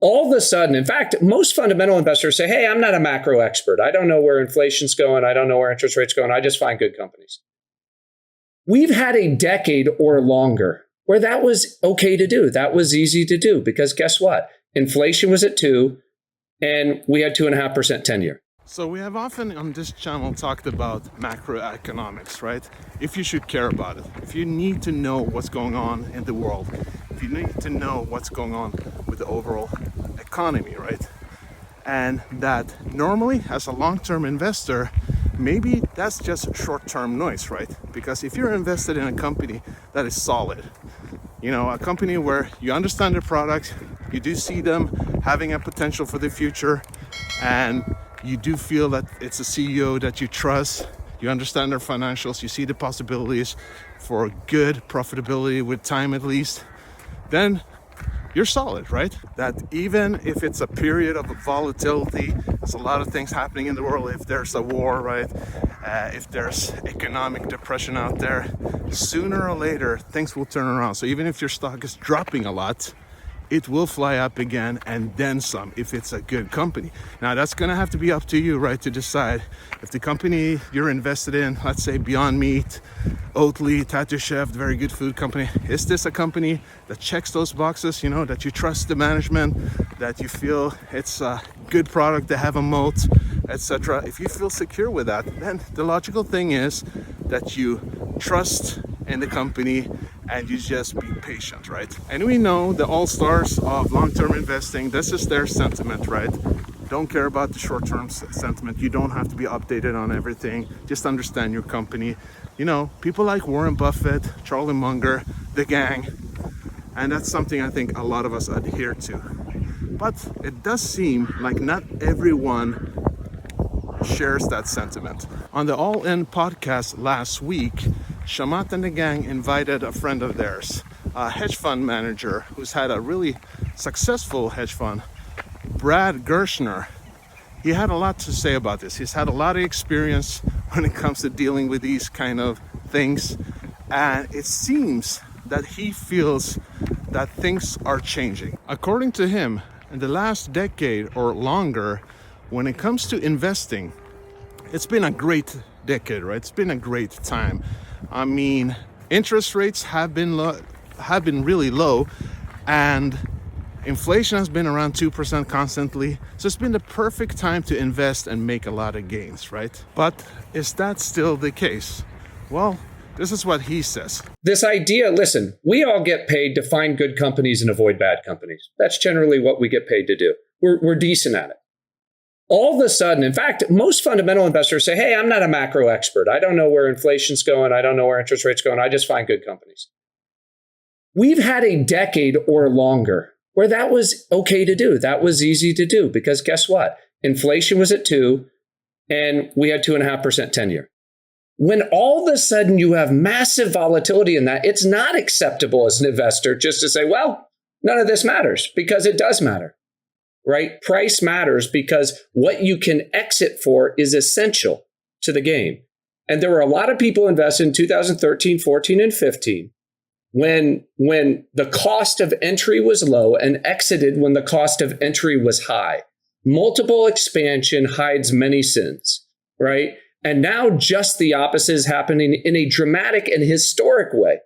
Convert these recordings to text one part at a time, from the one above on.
all of a sudden, in fact, most fundamental investors say, hey, I'm not a macro expert. I don't know where inflation's going. I don't know where interest rates are going. I just find good companies. We've had a decade or longer where that was okay to do. That was easy to do because guess what? Inflation was at 2 and we had 2.5% 10-year. So we have often on this channel talked about macroeconomics, right? If you should care about it, if you need to know what's going on in the world, if you need to know what's going on with the overall economy, right? And that normally as a long-term investor, maybe that's just short-term noise, right? Because if you're invested in a company that is solid, you know, a company where you understand their product, you do see them having a potential for the future, and you do feel that it's a CEO that you trust, you understand their financials, you see the possibilities for good profitability with time at least, then you're solid, right? That even if it's a period of volatility, there's a lot of things happening in the world. If there's a war, right? If there's economic depression out there, sooner or later, things will turn around. So even if your stock is dropping a lot, it will fly up again and then some if it's a good company. Now that's gonna have to be up to you, right, to decide if the company you're invested in, let's say Beyond Meat, OTLY, TTCF, very good food company, is this a company that checks those boxes, you know, that you trust the management, that you feel it's a good product, to have a moat, etc. If you feel secure with that, then the logical thing is that you trust in the company and you just be patient, right? And we know the all-stars of long-term investing, this is their sentiment, right? Don't care about the short-term sentiment. You don't have to be updated on everything. Just understand your company. You know, people like Warren Buffett, Charlie Munger, the gang, and that's something I think a lot of us adhere to. But it does seem like not everyone shares that sentiment. On the All In podcast last week, Shamat and the gang invited a friend of theirs, a hedge fund manager who's had a really successful hedge fund, Brad Gerstner. He had a lot to say about this. He's had a lot of experience when it comes to dealing with these kind of things. And it seems that he feels that things are changing. According to him, in the last decade or longer, when it comes to investing, it's been a great decade, right? It's been a great time. I mean, interest rates have been really low, and inflation has been around 2% constantly. So it's been the perfect time to invest and make a lot of gains, right? But is that still the case? Well, this is what he says. This idea, listen, we all get paid to find good companies and avoid bad companies. That's generally what we get paid to do. We're decent at it. All of a sudden, in fact, most fundamental investors say, hey, I'm not a macro expert. I don't know where inflation's going. I don't know where interest rates are going. I just find good companies. We've had a decade or longer where that was okay to do. That was easy to do because guess what? Inflation was at 2 and we had 2.5% 10-year. When all of a sudden you have massive volatility in that, it's not acceptable as an investor just to say, well, none of this matters, because it does matter. Right? Price matters because what you can exit for is essential to the game. And there were a lot of people invested in 2013, 14, and 15 when the cost of entry was low and exited when the cost of entry was high. Multiple expansion hides many sins, right? And now just the opposite is happening in a dramatic and historic way,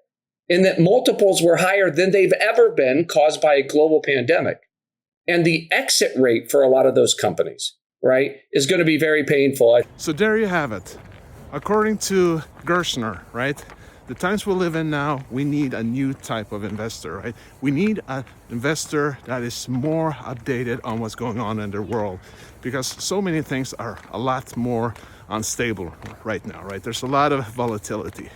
in that multiples were higher than they've ever been, caused by a global pandemic. And the exit rate for a lot of those companies, right, is going to be very painful. So there you have it. According to Gerstner, right, the times we live in now, we need a new type of investor, right? We need an investor that is more updated on what's going on in the world, because so many things are a lot more unstable right now, right? There's a lot of volatility.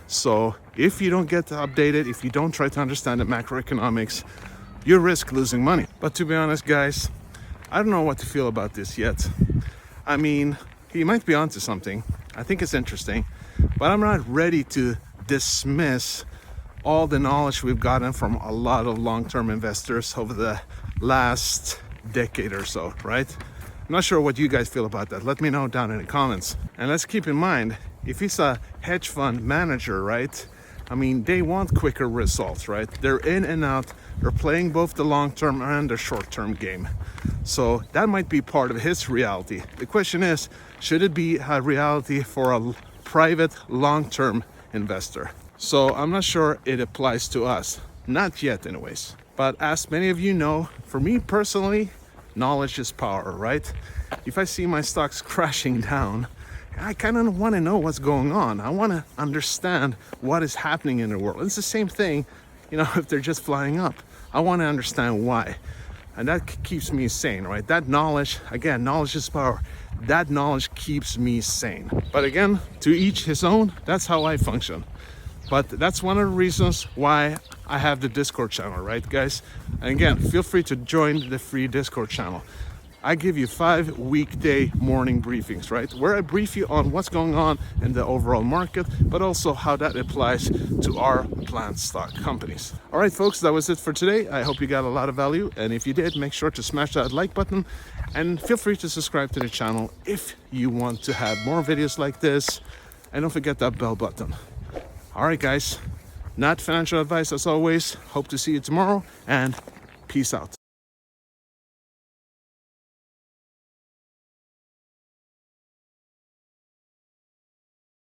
So if you don't get updated, if you don't try to understand the macroeconomics, you risk losing money. But to be honest, guys, I don't know what to feel about this yet. I mean, he might be onto something. I think it's interesting, but I'm not ready to dismiss all the knowledge we've gotten from a lot of long-term investors over the last decade or so, right? I'm not sure what you guys feel about that. Let me know down in the comments. And let's keep in mind, if he's a hedge fund manager, right? I mean, they want quicker results, right? They're in and out They're playing both the long-term and the short-term game. So that might be part of his reality. The question is, should it be a reality for a private long-term investor? So I'm not sure it applies to us. Not yet anyways. But as many of you know, for me personally, knowledge is power, right? If I see my stocks crashing down, I kind of want to know what's going on. I want to understand what is happening in the world. It's the same thing, you know, if they're just flying up. I want to understand why. And that keeps me sane, right? That knowledge, again, knowledge is power. That knowledge keeps me sane. But again, to each his own, that's how I function. But that's one of the reasons why I have the Discord channel, right, guys? And again, feel free to join the free Discord channel. I give you 5 weekday morning briefings, right? Where I brief you on what's going on in the overall market, but also how that applies to our PlantStock companies. All right, folks, that was it for today. I hope you got a lot of value. And if you did, make sure to smash that like button and feel free to subscribe to the channel if you want to have more videos like this. And don't forget that bell button. All right, guys, not financial advice as always. Hope to see you tomorrow and peace out.